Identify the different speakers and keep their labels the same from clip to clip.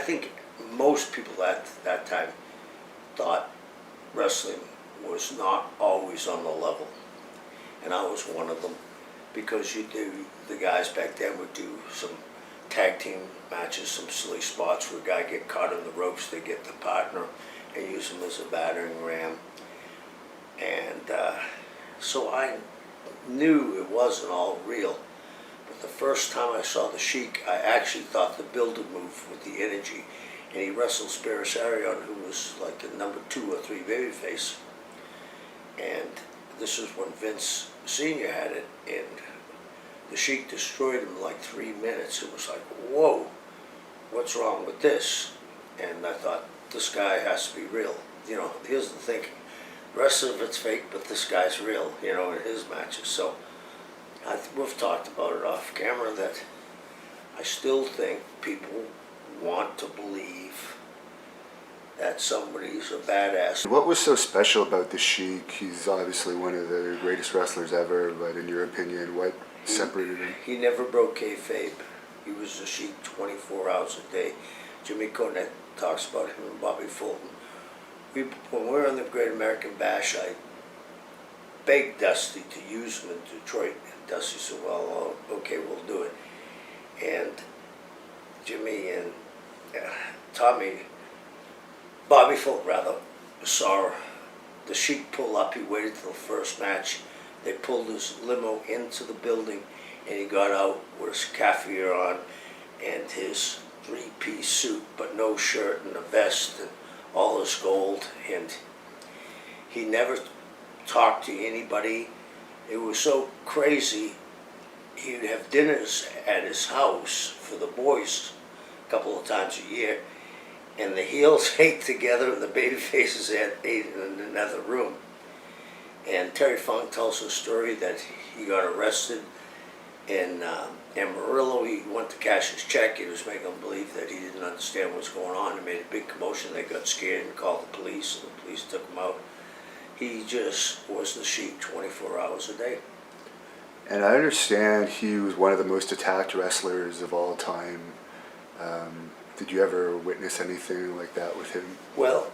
Speaker 1: think most people at that time thought wrestling was not always on the level, and I was one of them, because the guys back then would do some tag team matches, some silly spots where a guy get caught in the ropes, they get the partner and use him as a battering ram, and so I knew it wasn't all real. But the first time I saw the Sheik, I actually thought the build would move with the energy, and he wrestled Arion, who was like the number 2 or 3 babyface. And this is when Vince Sr. had it, and the Sheik destroyed him in like 3 minutes. It was like, whoa, what's wrong with this? And I thought, this guy has to be real. You know, here's the thinking. The rest of it's fake, but this guy's real, you know, in his matches. So we've talked about it off camera that I still think people want to believe that somebody's a badass.
Speaker 2: What was so special about the Sheik? He's obviously one of the greatest wrestlers ever, but in your opinion, what separated him?
Speaker 1: He never broke kayfabe. He was the Sheik 24 hours a day. Jimmy Cornette talks about him and Bobby Fulton. When we were on the Great American Bash, I begged Dusty to use him in Detroit. And Dusty said, well, okay, we'll do it. And Jimmy and Bobby Fulton saw the Sheik pull up. He waited till the first match. They pulled his limo into the building, and he got out with his caffeine on and his 3-piece suit, but no shirt and a vest and all his gold. And he never talked to anybody. It was so crazy. He would have dinners at his house for the boys a couple of times a year, and the heels ate together and the baby faces ate in another room. And Terry Funk tells a story that he got arrested in Amarillo. He went to cash his check. He was making them believe that he didn't understand what was going on. He made a big commotion. They got scared and called the police, and the police took him out. He just was the Sheik 24 hours a day.
Speaker 2: And I understand he was one of the most attacked wrestlers of all time. Did you ever witness anything like that with him?
Speaker 1: Well,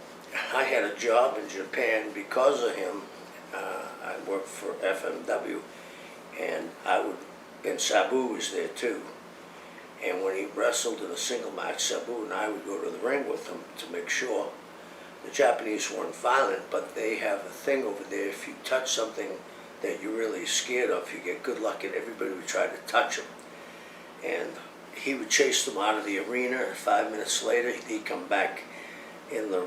Speaker 1: I had a job in Japan because of him. I worked for FMW, and Sabu was there too. And when he wrestled in a single match, Sabu and I would go to the ring with him to make sure. The Japanese weren't violent, but they have a thing over there. If you touch something that you're really scared of, you get good luck, and everybody would try to touch him. And he would chase them out of the arena, and 5 minutes later, he'd come back in the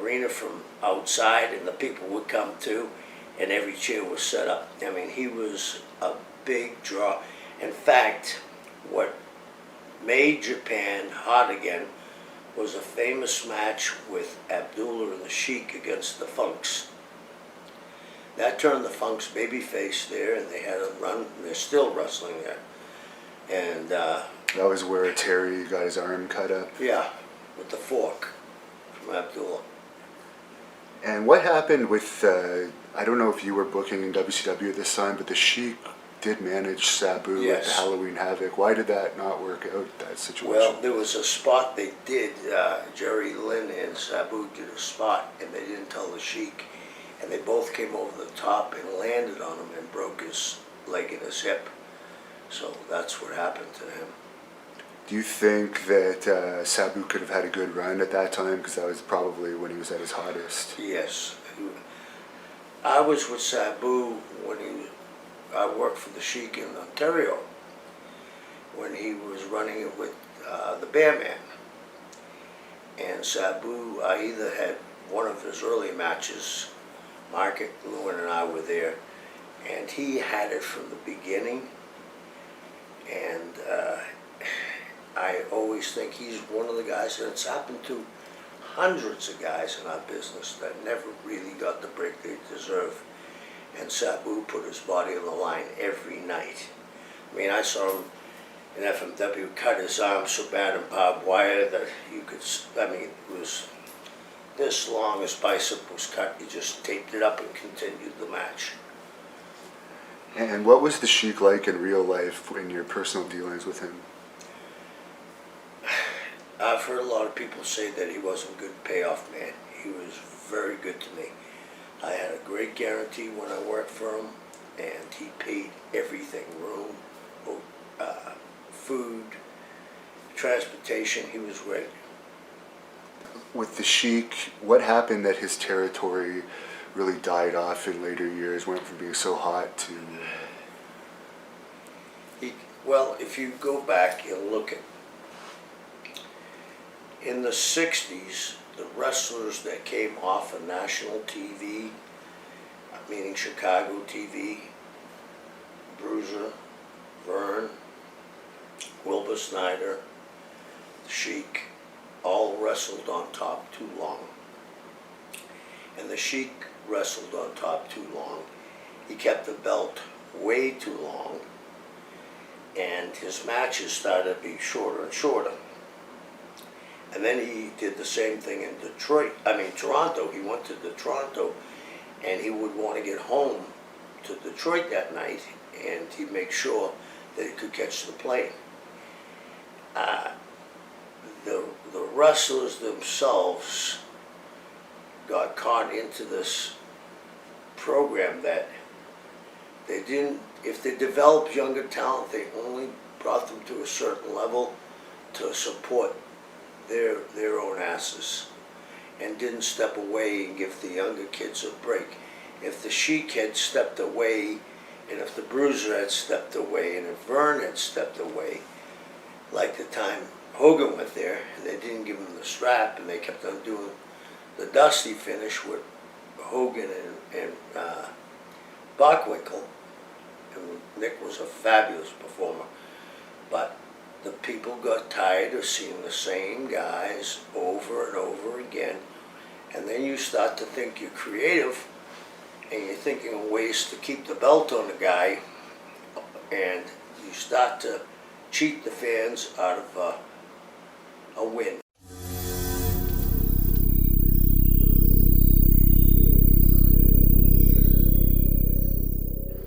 Speaker 1: arena from outside, and the people would come too, and every chair was set up. I mean, he was a big draw. In fact, what made Japan hot again was a famous match with Abdullah and the Sheik against the Funks. That turned the Funks babyface there, and they had a run, and they're still wrestling there. And
Speaker 2: that was where Terry got his arm cut up?
Speaker 1: Yeah, with the fork from Abdullah.
Speaker 2: And what happened with, I don't know if you were booking in WCW at this time, but the Sheik did manage Sabu at the Halloween Havoc. Why did that not work out, that situation?
Speaker 1: Well, there was a spot they did. Jerry Lynn and Sabu did a spot, and they didn't tell the Sheik. And they both came over the top and landed on him and broke his leg and his hip. So that's what happened to him.
Speaker 2: Do you think that Sabu could have had a good run at that time? Because that was probably when he was at his hottest.
Speaker 1: Yes. I was with Sabu when I worked for the Sheik in Ontario, when he was running it with the Bearman. And Sabu, I either had one of his early matches, Market, Lewin and I were there, and he had it from the beginning. And I always think he's one of the guys, and it's happened to hundreds of guys in our business that never really got the break they deserve. And Sabu put his body on the line every night. I mean, I saw him in FMW cut his arm so bad in barbed wire that you could, I mean, it was this long, his bicep was cut. He just taped it up and continued the match.
Speaker 2: And what was the Sheik like in real life in your personal dealings with him?
Speaker 1: I've heard a lot of people say that he wasn't a good payoff man. He was very good to me. I had a great guarantee when I worked for him, and he paid everything, room, food, transportation. He was great.
Speaker 2: With the Sheik, what happened that his territory really died off in later years, went from being so hot to...
Speaker 1: Well, if you go back and look at, in the 60s, the wrestlers that came off of national TV, meaning Chicago TV, Bruiser, Vern, Wilbur Snyder, Sheik, all wrestled on top too long. And the Sheik wrestled on top too long. He kept the belt way too long, and his matches started to be shorter and shorter. And then he did the same thing in Toronto. He went to Toronto, and he would want to get home to Detroit that night, and he'd make sure that he could catch the plane. The wrestlers themselves got caught into this program that they didn't, if they developed younger talent, they only brought them to a certain level to support their own asses, and didn't step away and give the younger kids a break. If the Sheik had stepped away, and if the Bruiser had stepped away, and if Vern had stepped away, like the time Hogan went there, and they didn't give him the strap, and they kept on doing the Dusty finish with Hogan and Bockwinkel. And Nick was a fabulous performer, but the people got tired of seeing the same guys over and over again, and then you start to think you're creative, and you're thinking of ways to keep the belt on the guy, and you start to cheat the fans out of a win.